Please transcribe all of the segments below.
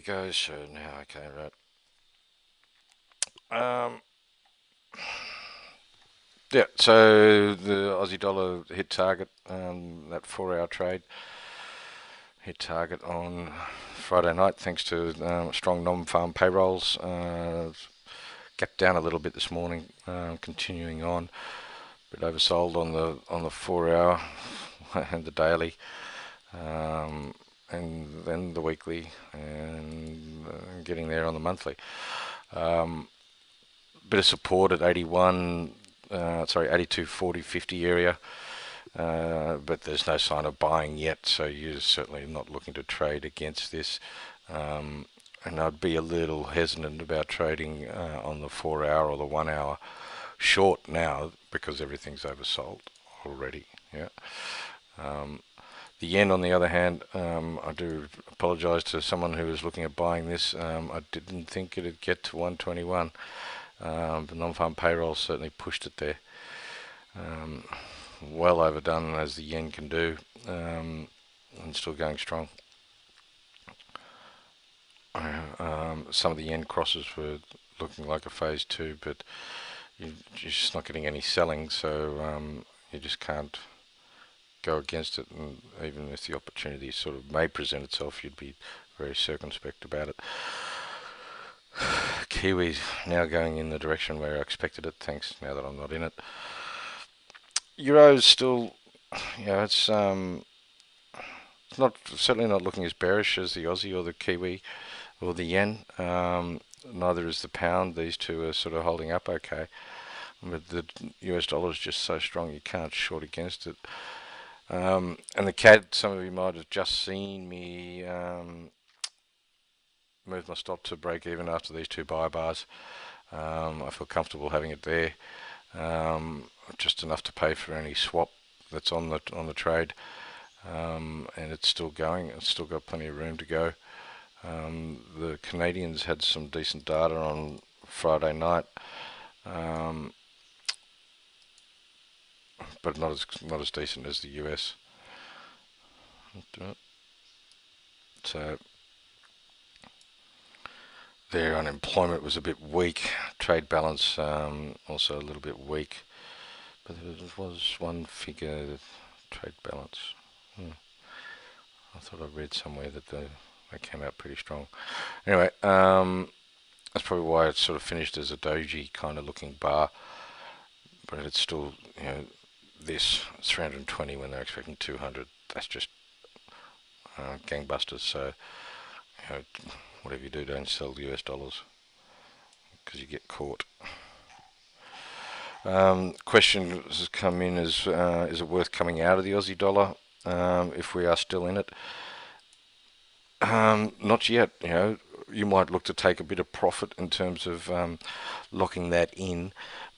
go. So now, okay, right. Yeah. So the Aussie dollar hit target. That 4-hour trade hit target on Friday night, thanks to strong non-farm payrolls. Gapped down a little bit this morning, continuing on. Bit oversold on the 4-hour and the daily. And then the weekly, and getting there on the monthly. Bit of support at 82.40.50 area, but there's no sign of buying yet, so you're certainly not looking to trade against this. And I'd be a little hesitant about trading on the 4-hour or the 1-hour short now, because everything's oversold already. Yeah. The yen, on the other hand, I do apologise to someone who was looking at buying this. I didn't think it'd get to 121. The non-farm payroll certainly pushed it there. Well overdone, as the yen can do, and still going strong. Some of the yen crosses were looking like a phase two, but you're just not getting any selling, so you just can't go against it. And even if the opportunity sort of may present itself, you'd be very circumspect about it. Kiwi's now going in the direction where I expected it, thanks now that I'm not in it. Euro's still, it's not, certainly not looking as bearish as the Aussie or the Kiwi or the yen. Neither is the pound. These two are sort of holding up okay. But the US dollar is just so strong you can't short against it. And the CAD, some of you might have just seen me move my stop to break even after these two buy bars. I feel comfortable having it there, just enough to pay for any swap that's on the trade, and it's still going. It's still got plenty of room to go. The Canadians had some decent data on Friday night, but not as decent as the US. So their unemployment was a bit weak. Trade balance also a little bit weak. But there was one figure, trade balance. I thought I read somewhere that they came out pretty strong. Anyway, that's probably why it sort of finished as a doji kind of looking bar. But it's still, this 320 when they're expecting 200. That's just gangbusters. So, whatever you do, don't sell US dollars because you get caught. Question has come in: is it worth coming out of the Aussie dollar if we are still in it? Not yet. You might look to take a bit of profit in terms of locking that in,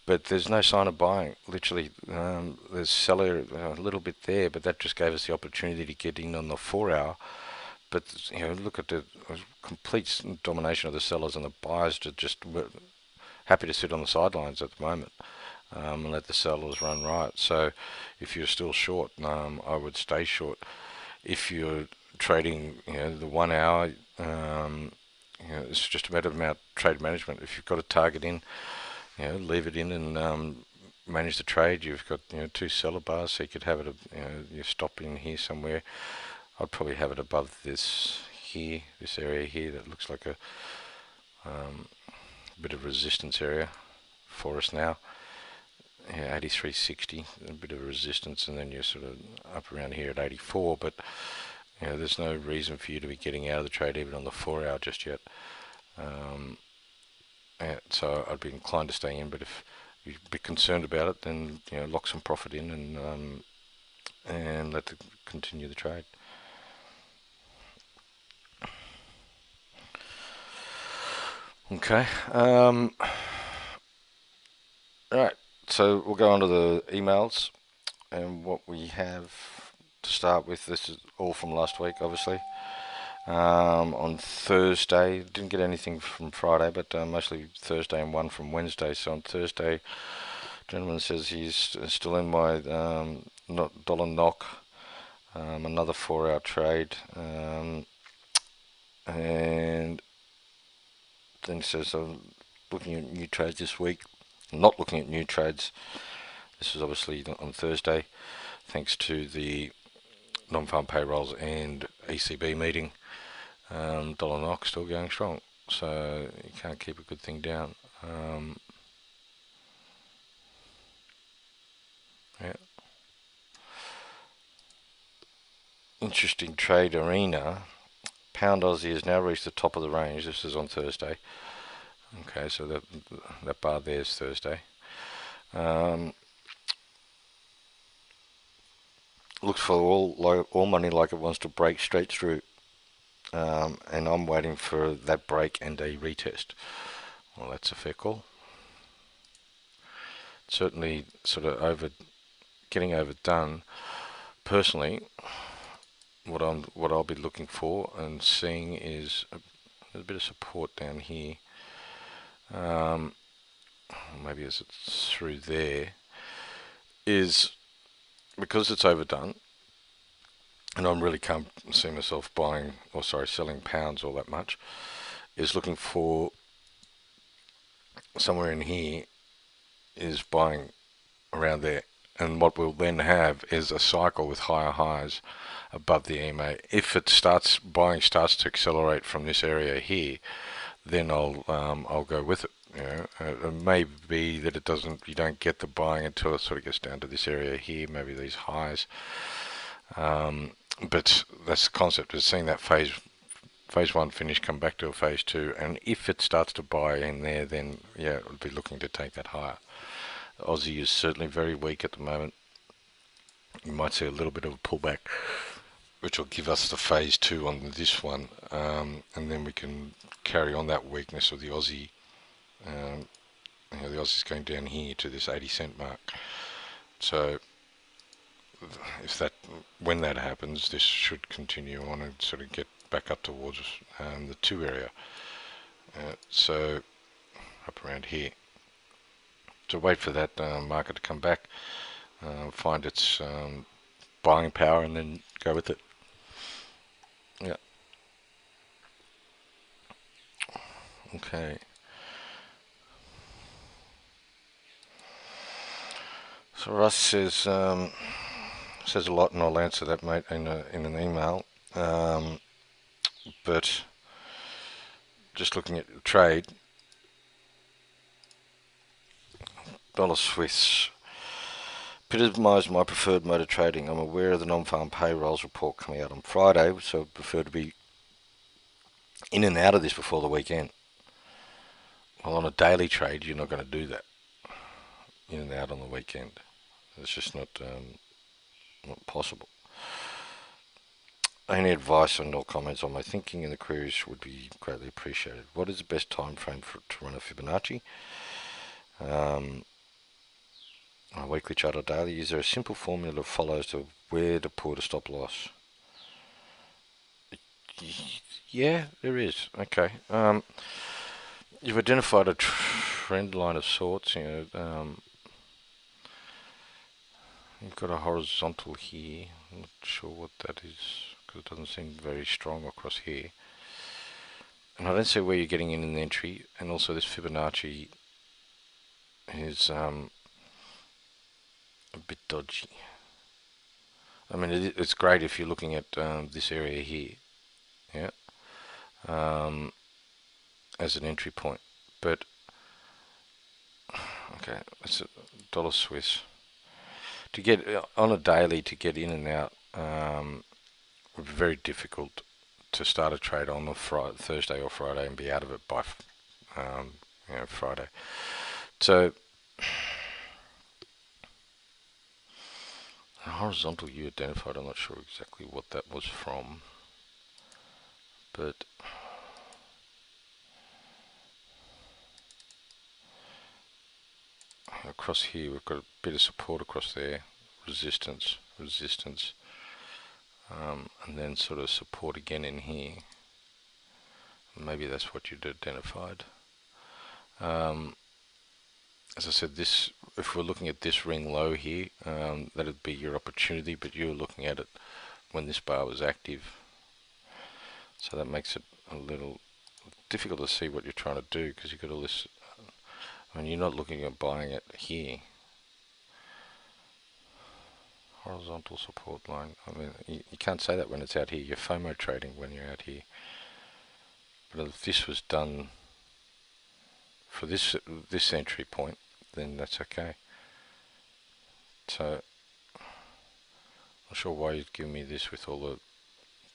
but there's no sign of buying. Literally, there's seller a little bit there, but that just gave us the opportunity to get in on the 4-hour. But look at the complete domination of the sellers, and the buyers are just happy to sit on the sidelines at the moment. And let the sellers run riot. So if you're still short, I would stay short. If you're trading, the 1-hour, it's just a matter of trade management. If you've got a target in, leave it in and manage the trade. You've got two seller bars, so you could have it. You stop in here somewhere. I'd probably have it above this here, this area here that looks like a bit of resistance area for us now. 83.60, a bit of a resistance, and then you're sort of up around here at 84. But there's no reason for you to be getting out of the trade even on the 4-hour just yet. So I'd be inclined to stay in, but if you'd be concerned about it, then lock some profit in and let it continue the trade. Okay. Right. So we'll go on to the emails, and what we have to start with, this is all from last week, obviously. On Thursday, didn't get anything from Friday, but mostly Thursday and one from Wednesday. So on Thursday, gentleman says he's still in my dollar knock, another 4-hour trade. and then it says I'm looking at new trades this week. I'm not looking at new trades. This is obviously on Thursday, thanks to the non-farm payrolls and ECB meeting. Dollar knock still going strong, so you can't keep a good thing down. Yeah. Interesting trade arena. Pound Aussie has now reached the top of the range. This is on Thursday. Okay, so that bar there is Thursday. Looks for all money like it wants to break straight through, and I'm waiting for that break and a retest. Well, that's a fair call. Certainly, sort of getting overdone. Personally, what I'll be looking for and seeing is a bit of support down here. Maybe as it's through there, is because it's overdone, and I really can't see myself selling pounds all that much, is looking for somewhere in here, is buying around there. And what we'll then have is a cycle with higher highs above the EMA. If buying starts to accelerate from this area here, then I'll go with it. You know, it may be that you don't get the buying until it sort of gets down to this area here, maybe these highs. But that's the concept, is seeing that phase one finish, come back to a phase two, and if it starts to buy in there, then yeah, it would be looking to take that higher. Aussie is certainly very weak at the moment. You might see a little bit of a pullback, which will give us the phase two on this one, and then we can carry on that weakness of the Aussie. The Aussie's going down here to this 80-cent mark. So when that happens, this should continue on and sort of get back up towards the 2 area. So up around here. So wait for that market to come back, find its buying power, and then go with it. Yeah. Okay. So Russ says a lot, and I'll answer that, mate, in an email. But just looking at the trade, dollar Swiss epitomised my preferred mode of trading. I'm aware of the non-farm payrolls report coming out on Friday, so I prefer to be in and out of this before the weekend. Well, on a daily trade, you're not going to do that. In and out on the weekend. It's just not possible. Any advice or comments on my thinking in the queries would be greatly appreciated. What is the best time frame to run a Fibonacci? A weekly chart or daily? Is there a simple formula that follows to where to put a stop loss? Yeah, there is. Okay. You've identified a trend line of sorts. You've got a horizontal here. I'm not sure what that is, because it doesn't seem very strong across here. And I don't see where you're getting in an entry. And also this Fibonacci is a bit dodgy. I mean, it's great if you're looking at this area here, yeah, as an entry point. But okay, that's a dollar Swiss. To get on a daily, to get in and out would be very difficult to start a trade on a Thursday or Friday and be out of it by Friday. So the horizontal you identified, I'm not sure exactly what that was from, but across here we've got a bit of support across there, resistance, and then sort of support again in here. Maybe that's what you'd identified. As I said, if we're looking at this ring low here, that'd be your opportunity, but you're looking at it when this bar was active. So that makes it a little difficult to see what you're trying to do because you've got all this. I mean, you're not looking at buying it here. Horizontal support line. I mean, you can't say that when it's out here. You're FOMO trading when you're out here. But if this was done for this entry point, then that's okay. So, not sure why you'd give me this with all the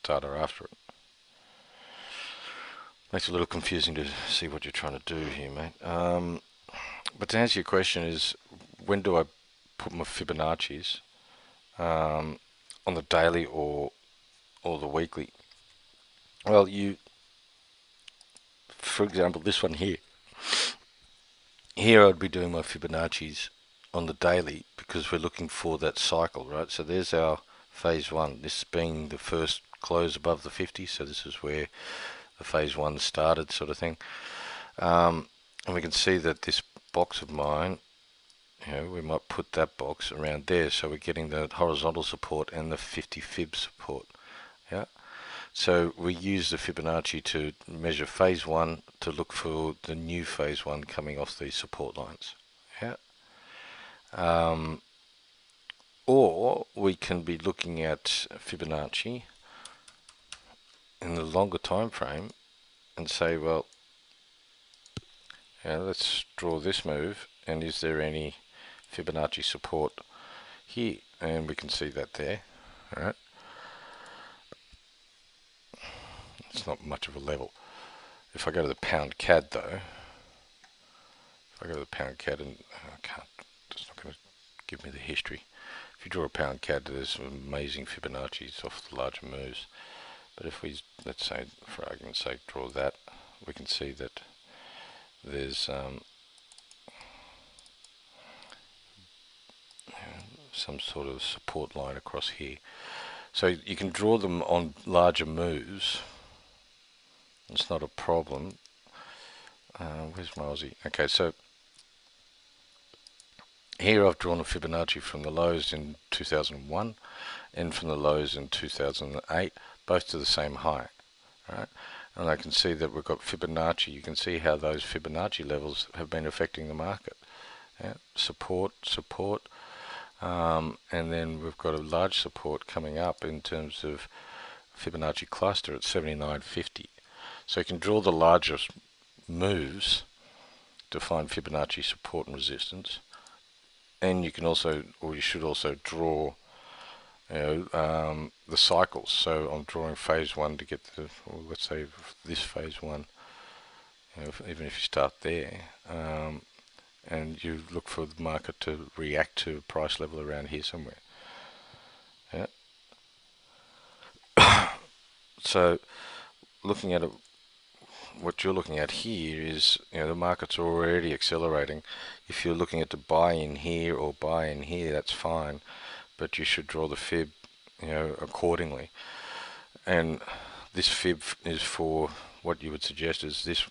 data after it. Makes it a little confusing to see what you're trying to do here, mate. But to answer your question is, when do I put my Fibonacci's on the daily or the weekly? Well, for example, this one here. Here I'd be doing my Fibonacci's on the daily because we're looking for that cycle, right? So there's our phase one. This being the first close above the 50, so this is where the phase one started, sort of thing. And we can see that this box of mine, we might put that box around there, so we're getting the horizontal support and the 50 fib support. Yeah. So we use the Fibonacci to measure phase one to look for the new phase one coming off these support lines. Yeah. Or we can be looking at Fibonacci in the longer time frame and say, well, let's draw this move, and is there any Fibonacci support here? And we can see that there. All right. It's not much of a level. If I go to the pound CAD though, if I go to the pound CAD and I can't, it's not going to give me the history. If you draw a pound CAD, there's some amazing Fibonacci's off the larger moves. But if we, let's say, for argument's sake, draw that, we can see that there's some sort of support line across here. So you can draw them on larger moves. It's not a problem. Where's my Aussie? Okay, so here I've drawn a Fibonacci from the lows in 2001 and from the lows in 2008, both to the same high. Right? And I can see that we've got Fibonacci. You can see how those Fibonacci levels have been affecting the market. Yeah? Support, and then we've got a large support coming up in terms of Fibonacci cluster at 79.50. So you can draw the largest moves to find Fibonacci support and resistance, and you can also, or you should also, draw the cycles. So I'm drawing phase one to get the, or let's say this phase one, even if you start there, and you look for the market to react to a price level around here somewhere. Yeah. So looking at it, what you're looking at here is, the market's already accelerating. If you're looking at the buy in here or buy in here, that's fine, but you should draw the fib, accordingly. And this fib is for what you would suggest is this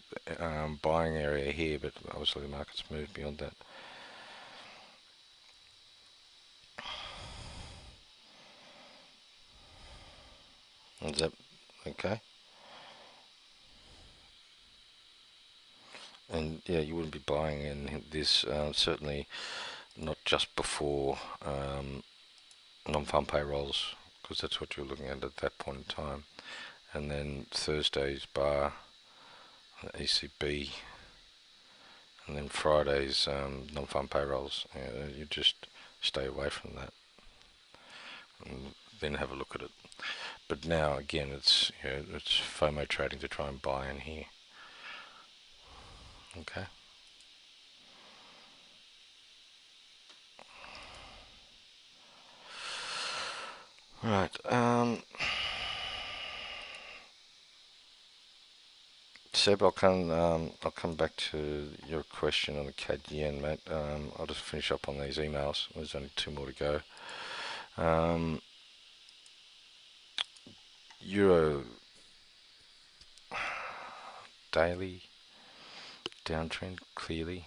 buying area here, but obviously the market's moved beyond that. Is that okay? And yeah, you wouldn't be buying in this, certainly not just before non-farm payrolls, because that's what you're looking at that point in time. And then Thursday's bar, ECB, and then Friday's non-farm payrolls. You just stay away from that, and then have a look at it. But now again, it's it's FOMO trading to try and buy in here. Okay. Right. Seb, I'll come back to your question on the CAD yen, mate. I'll just finish up on these emails. There's only two more to go. Euro daily downtrend clearly.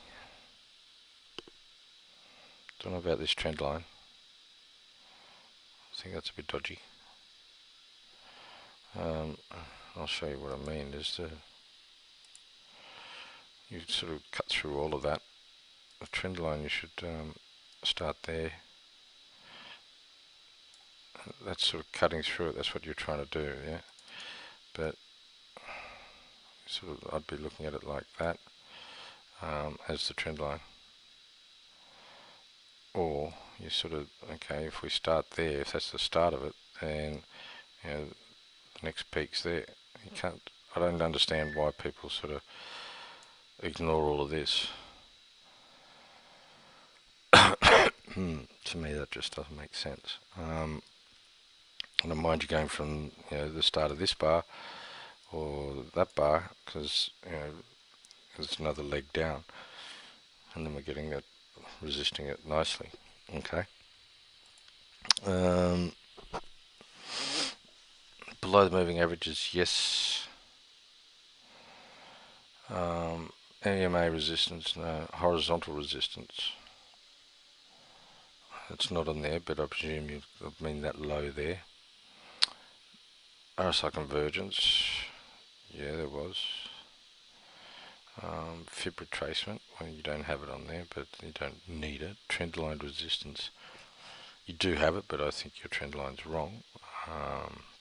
Don't know about this trend line. I think that's a bit dodgy. I'll show you what I mean. You sort of cut through all of that. The trend line, you should start there. That's sort of cutting through it. That's what you're trying to do, yeah. But sort of, I'd be looking at it like that as the trend line. Or you sort of, okay, if we start there, if that's the start of it, then you know the next peak's there. You can't. I don't understand why people sort of ignore all of this. To me, that just doesn't make sense. And I don't mind you going from the start of this bar or that bar, because there's another leg down, and then we're getting that, resisting it nicely. Okay. Below the moving averages, yes. EMA resistance, no. Horizontal resistance. It's not on there, but I presume you mean that low there. RSI convergence, yeah, there was. Fib retracement, well, you don't have it on there, but you don't need it. Trend line resistance, you do have it, but I think your trend line's wrong.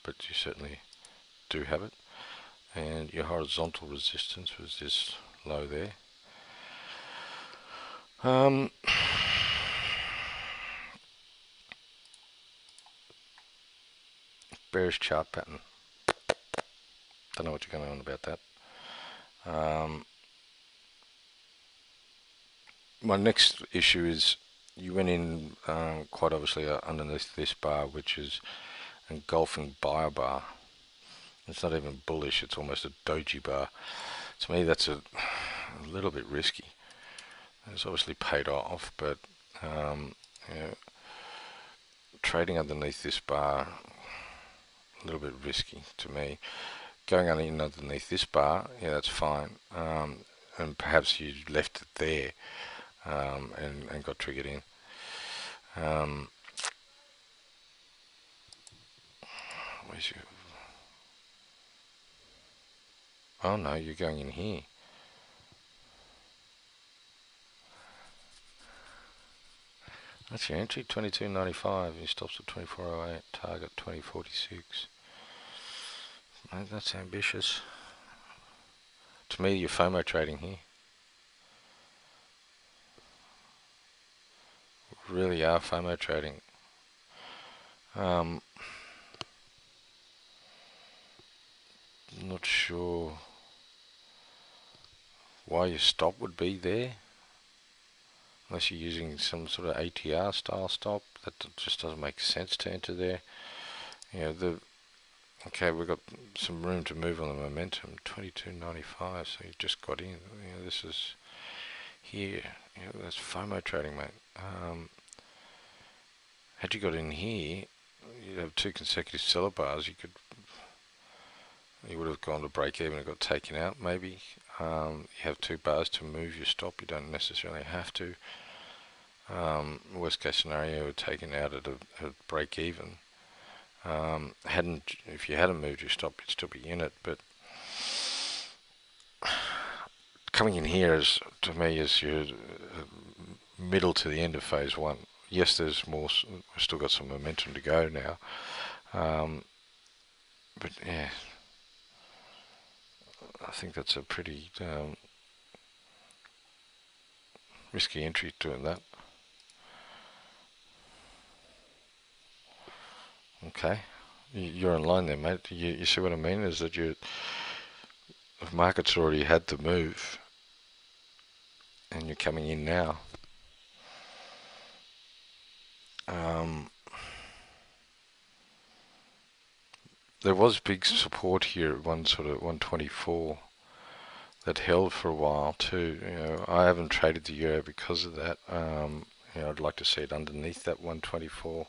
But you certainly do have it. And your horizontal resistance was this low there. Bearish chart pattern. Don't know what you're going on about that. My next issue is you went in quite obviously underneath this bar, which is engulfing buyer bar. It's not even bullish, it's almost a doji bar. To me, that's a little bit risky. It's obviously paid off, but trading underneath this bar, a little bit risky to me. Going in underneath this bar, yeah, that's fine. And perhaps you left it there and got triggered in. Where's your... Oh no, you're going in here. That's your entry, 22.95. He stops at 24.08. Target 20.46. That's ambitious. To me, you're FOMO trading here. Really are FOMO trading. Not sure why your stop would be there, unless you're using some sort of ATR style stop. That just doesn't make sense to enter there. Okay, we've got some room to move on the momentum. 22.95, so you just got in. This is here. That's FOMO trading, mate. Had you got in here, you'd have two consecutive seller bars. You would have gone to break even and got taken out. Maybe you have two bars to move your stop. You don't necessarily have to. Worst case scenario, you're taken out at a break even. If you hadn't moved your stop, you'd still be in it. But coming in here is, to me, is your middle to the end of phase one. Yes, there's more. We've still got some momentum to go now. But yeah, I think that's a pretty risky entry doing that. Okay, you're in line there, mate. You see what I mean? Is that the market's already had the move, and you're coming in now. There was big support here at 124 that held for a while too. I haven't traded the euro because of that. I'd like to see it underneath that 124,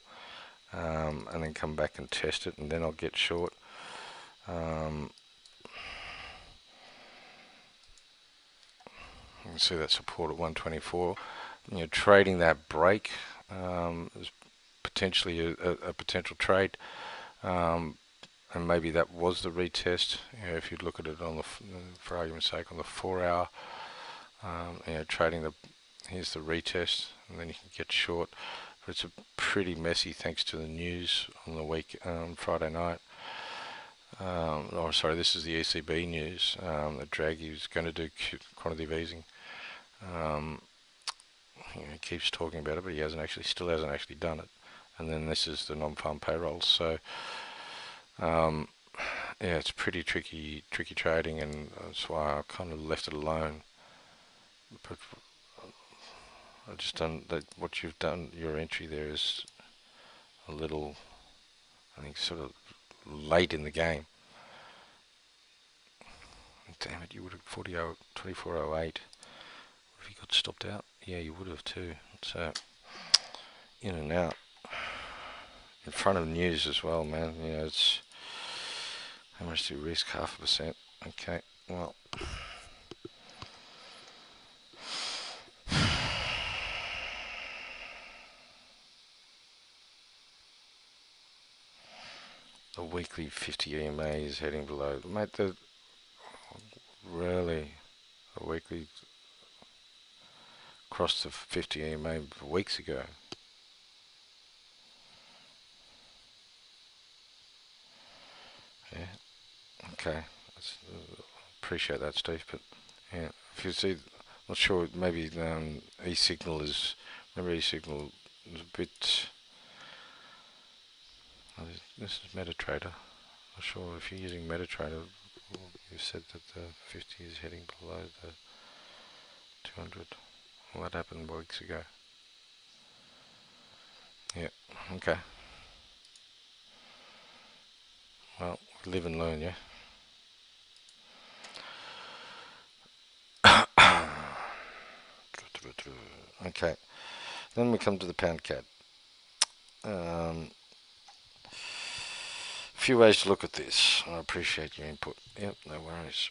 and then come back and test it, and then I'll get short. You can see that support at 124. Trading that break is potentially a potential trade. and maybe that was the retest. If you look at it on the, for argument's sake, on the 4 hour, trading the, here's the retest, and then you can get short. But it's a pretty messy thanks to the news on the week, Friday night. Sorry, this is the ECB news that Draghi is going to do quantitative easing. He keeps talking about it, but he still hasn't actually done it. And then this is the non-farm payrolls. So yeah, it's pretty tricky trading, and that's why I kind of left it alone. But I just done that. What you've done, your entry there is a little, I think, sort of late in the game. Damn it, you would have 2408. If you got stopped out, yeah, you would have too. So in and out, in front of news as well, man. It's how much do you risk? 0.5%. Okay, well. The weekly 50 EMA is heading below. Mate, really, the weekly crossed the 50 EMA weeks ago. Yeah, okay. Appreciate that, Steve. But yeah, if you see, not sure, maybe e-signal is, remember e-signal is a bit, this is MetaTrader. Not sure if you're using MetaTrader, you said that the 50 is heading below the 200. Well, that happened weeks ago. Yeah, okay. Well, live and learn, yeah. Okay, then we come to the pound CAD. Few ways to look at this. I appreciate your input. Yep, no worries.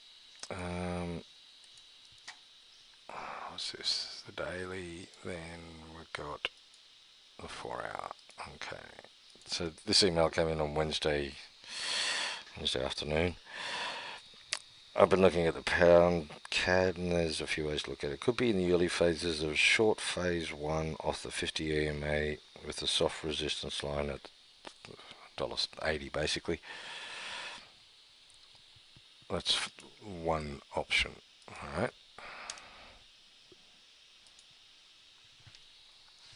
What's this? The daily. Then we've got the 4 hour. Okay. So this email came in on Wednesday afternoon. I've been looking at the pound CAD, and there's a few ways to look at it. Could be in the early phases of short phase 1 off the 50 EMA with the soft resistance line at $1.80 basically. That's one option. Alright.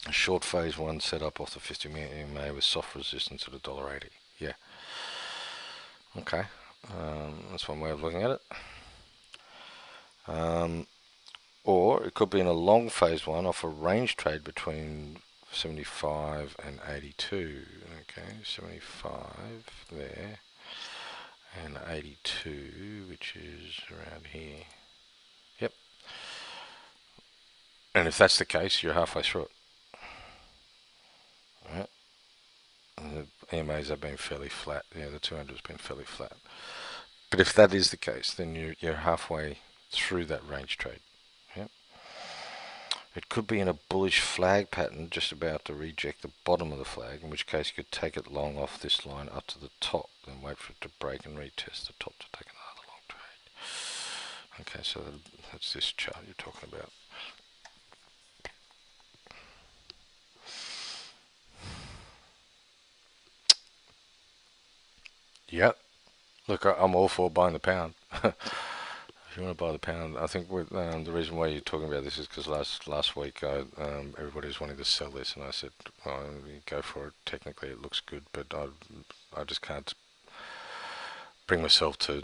Short phase 1 set up off the 50 EMA with soft resistance at $1.80. Yeah. Okay. That's one way of looking at it. Or it could be in a long phase 1 off a range trade between 75 and 82. Okay, 75 there, and 82, which is around here. Yep. And if that's the case, you're halfway through it. Alright. The EMAs have been fairly flat. Yeah, the 200 has been fairly flat. But if that is the case, then you're halfway through that range trade. Yep. It could be in a bullish flag pattern, just about to reject the bottom of the flag, in which case you could take it long off this line up to the top, then wait for it to break and retest the top to take another long trade. Okay, so that's this chart you're talking about. Yep. Look, I'm all for buying the pound. If you want to buy the pound, I think the reason why you're talking about this is because last week everybody was wanting to sell this, and I said, well, go for it. Technically, it looks good, but I just can't bring myself to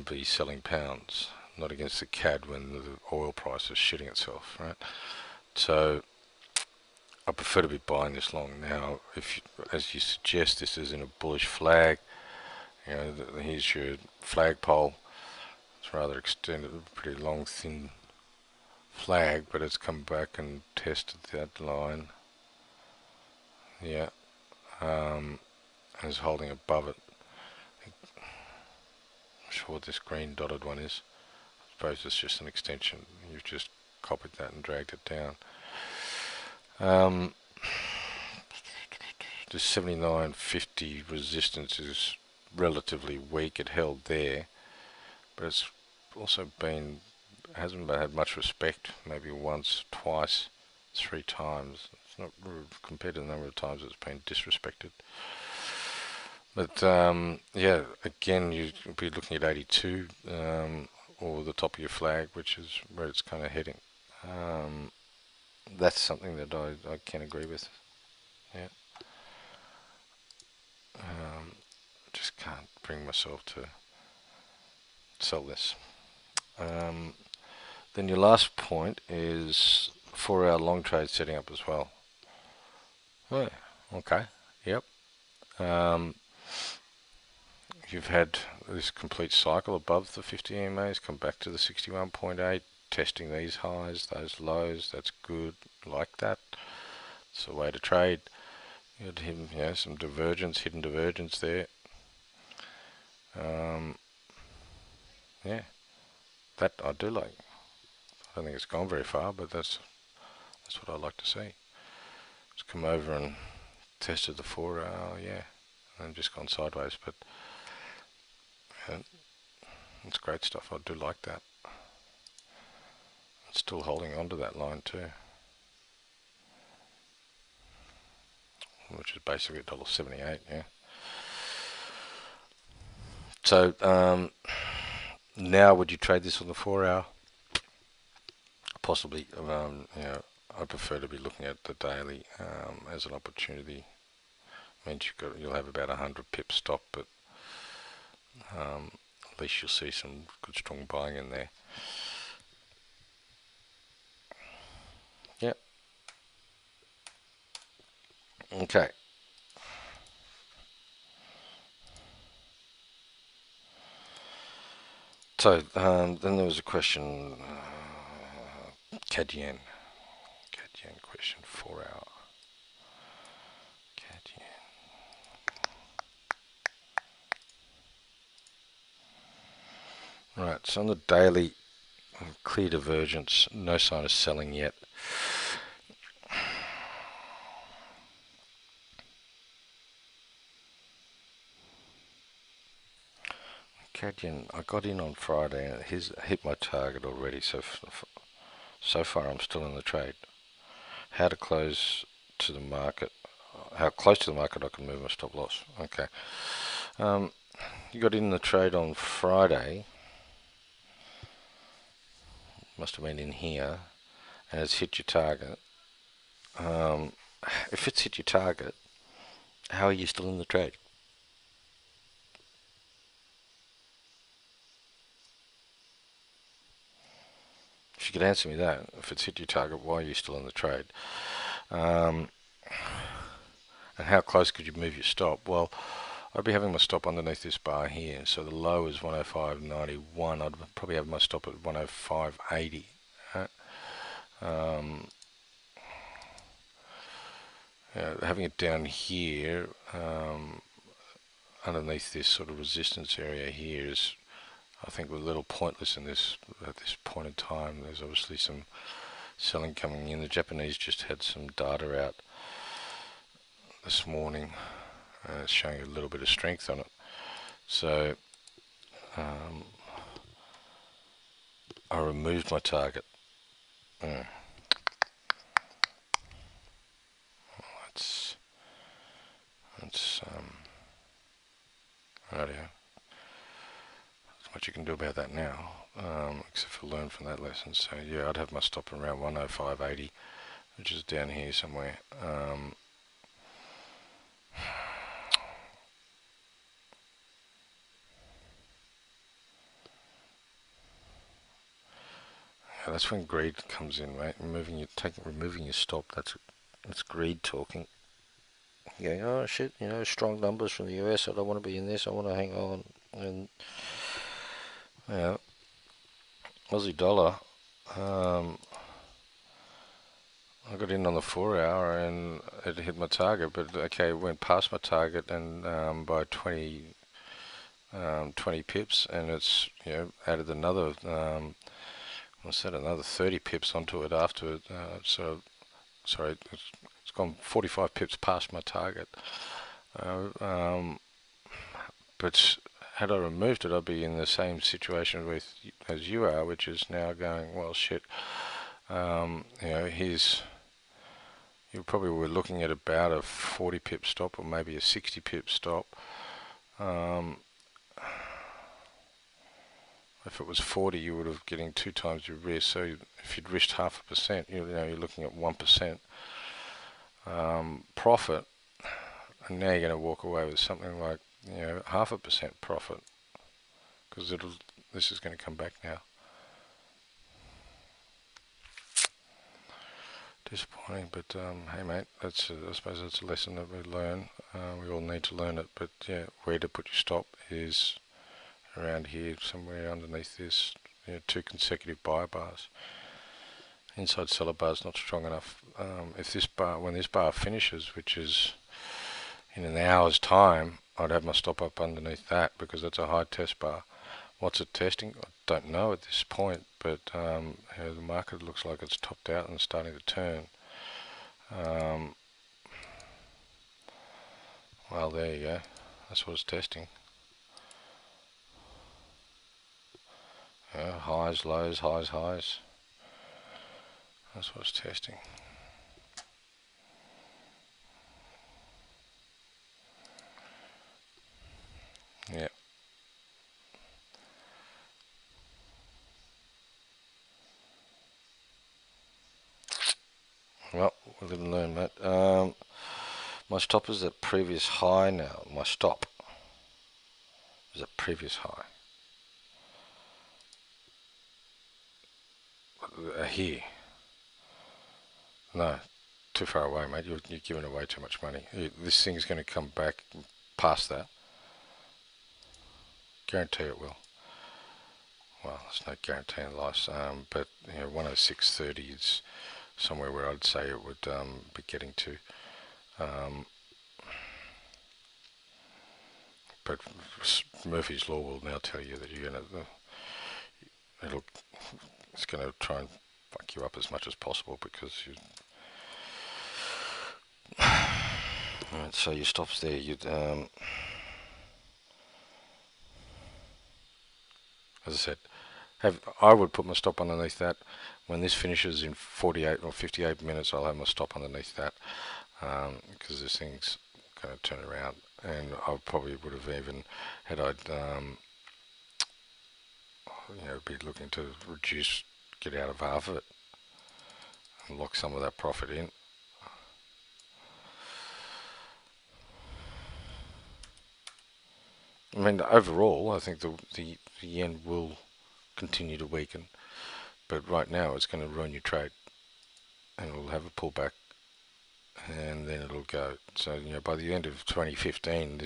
be selling pounds. Not against the CAD when the oil price is shitting itself, right? So I prefer to be buying this long. Now, as you suggest, this is in a bullish flag. Here's your flagpole. It's rather extended, pretty long, thin flag, but it's come back and tested that line. Yeah, and is holding above it. I'm sure what this green dotted one is. I suppose it's just an extension. You've just copied that and dragged it down. This 79.50 resistance is relatively weak. It held there, but it's also been hasn't had much respect. Maybe once, twice, three times. It's not compared to the number of times it's been disrespected. But yeah, again, you'd be looking at 82 or the top of your flag, which is where it's kind of heading. Um, that's something that I can agree with. Yeah. Just can't bring myself to sell this. Um, then your last point is 4-hour long trade setting up as well. Oh, okay. Yep. Um, you've had this complete cycle above the 50 EMAs, come back to the 61.8, testing these highs, those lows. That's good. Like that. It's the way to trade. You had hidden, some divergence, hidden divergence there. Um, yeah, that I do like. I don't think it's gone very far, but that's what I like to see. It's come over and tested the 4-hour, yeah, and just gone sideways. But yeah, it's great stuff. I do like that. It's still holding on to that line too, which is basically $1.78. Yeah. So now, would you trade this on the 4-hour? Possibly. I prefer to be looking at the daily as an opportunity. Means you'll have about 100 pips stop, but at least you'll see some good strong buying in there. Yep. Okay. So then there was a question, CAD yen question, 4-hour CAD yen. Right, so on the daily, clear divergence, no sign of selling yet. CAD yen, I got in on Friday and it hit my target already, so far I'm still in the trade. How to close to the market, how close to the market I can move my stop loss. Okay. You got in the trade on Friday, must have been in here, and it's hit your target. If it's hit your target, how are you still in the trade? If you could answer me that, if it's hit your target, why are you still in the trade? And how close could you move your stop? Well, I'd be having my stop underneath this bar here. So the low is 105.91. I'd probably have my stop at 105.80. Having it down here underneath this sort of resistance area here is, I think, a little pointless in this at this point in time. There's obviously some selling coming in. The Japanese just had some data out this morning. It's showing a little bit of strength on it. So I removed my target. That's rightio. There's much you can do about that now, except for learn from that lesson. So yeah, I'd have my stop around 105.80, which is down here somewhere. Yeah, that's when greed comes in, mate. Removing your stop. That's greed talking. Going, oh shit, strong numbers from the US. I don't want to be in this. I want to hang on. And yeah, Aussie dollar. I got in on the 4-hour and it hit my target, but okay, it went past my target and by 20 pips, and it's added another another 30 pips onto it after it. Sorry, it's gone 45 pips past my target. but had I removed it, I'd be in the same situation with as you are, which is now going, well, shit. Here's you probably were looking at about a 40 pip stop or maybe a 60 pip stop. Um, if it was 40, you would have getting 2 times your risk. So if you'd risked 0.5%, you're looking at 1% profit, and now you're going to walk away with something like 0.5% profit because this is going to come back now. Disappointing, but hey mate, I suppose that's a lesson that we learn. We all need to learn it, but yeah, where to put your stop is around here, somewhere underneath this. 2 consecutive buy bars. Inside seller bar is not strong enough. When this bar finishes, which is in an hour's time, I'd have my stop up underneath that because that's a high test bar. What's it testing? I don't know at this point, but the market looks like it's topped out and starting to turn. Well, there you go. That's what it's testing. Highs, lows, highs, highs. That's what it's testing. Yeah. Well, we'll live and learn, mate. My stop is at previous high now. My stop is at previous high. Here. No, too far away, mate. You're giving away too much money. This thing's going to come back past that. Guarantee it will. Well, there's no guarantee in life, but 106.30 is somewhere where I'd say it would be getting to. But Murphy's Law will now tell you that it's going to try and fuck you up as much as possible because you. Right, so your stops there. As I said, I would put my stop underneath that. When this finishes in 48 or 58 minutes, I'll have my stop underneath that because this thing's going to turn around, and I probably would have even had I'd be looking to get out of half of it, and lock some of that profit in. I mean, overall, I think the yen will continue to weaken, but right now it's going to ruin your trade, and it'll have a pullback, and then it'll go. So by the end of 2015,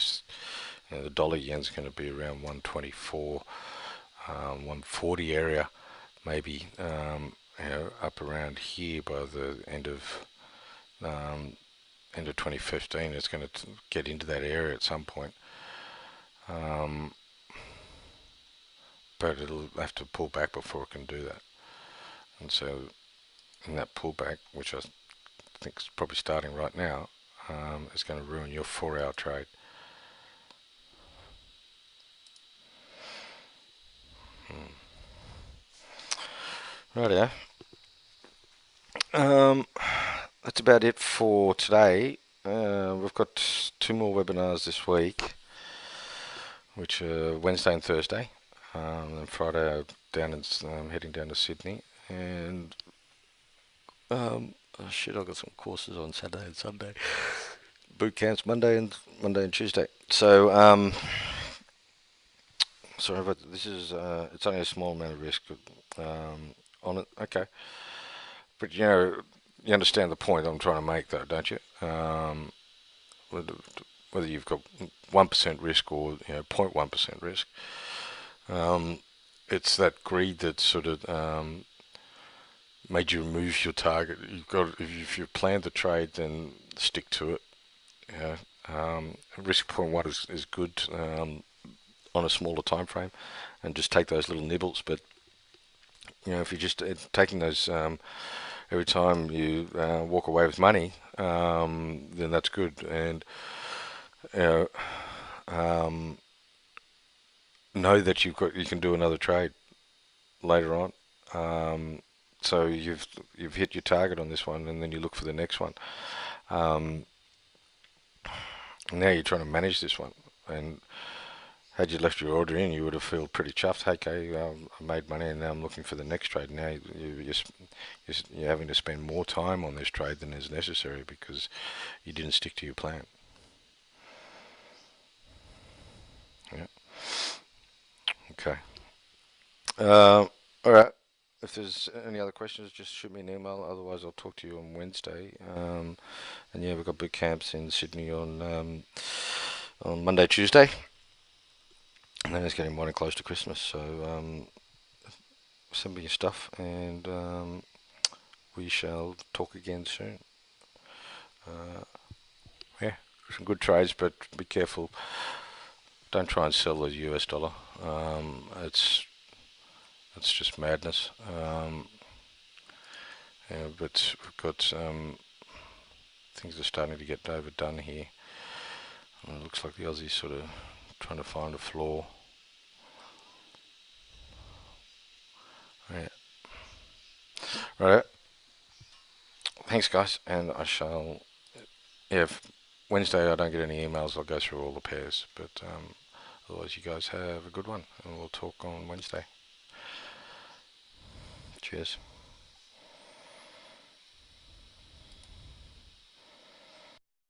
the dollar yen's going to be around 124, 140 area, maybe up around here by the end of 2015. It's going to get into that area at some point. But it'll have to pull back before it can do that. And so in that pullback, which I think is probably starting right now, is going to ruin your 4-hour trade. Rightio. That's about it for today. We've got 2 more webinars this week, which are Wednesday and Thursday. And Friday I'm heading down to Sydney, and oh shit, I've got some courses on Saturday and Sunday. Boot camps Monday and Tuesday. So sorry, but this is it's only a small amount of risk on it. Okay, but you understand the point I'm trying to make, though, don't you? Whether you've got 1% risk or 0.1% risk. It's that greed that sort of made you remove your target. If you plan to trade, then stick to it. Risk 0.1 is good on a smaller time frame, and just take those little nibbles. But if you're just taking those every time you walk away with money, then that's good. And know that you can do another trade later on. Um, so you've hit your target on this one, and then you look for the next one. Um, Now you're trying to manage this one, and had you left your order in, you would have felt pretty chuffed. Hey, okay, I made money, and now I'm looking for the next trade. Now you're having to spend more time on this trade than is necessary because you didn't stick to your plan. Yeah. Okay. All right. If there's any other questions, just shoot me an email. Otherwise, I'll talk to you on Wednesday. And yeah, we've got boot camps in Sydney on Monday, Tuesday, and then it's getting more close to Christmas. So send me your stuff, and we shall talk again soon. Uh, yeah, some good trades, but be careful. Don't try and sell the US dollar. It's just madness. Yeah, but we've got things are starting to get overdone here. And it looks like the Aussies sort of trying to find a floor. Yeah. Right. Thanks, guys, and I shall. Yeah, if Wednesday I don't get any emails, I'll go through all the pairs. But otherwise, you guys have a good one, and we'll talk on Wednesday. Cheers.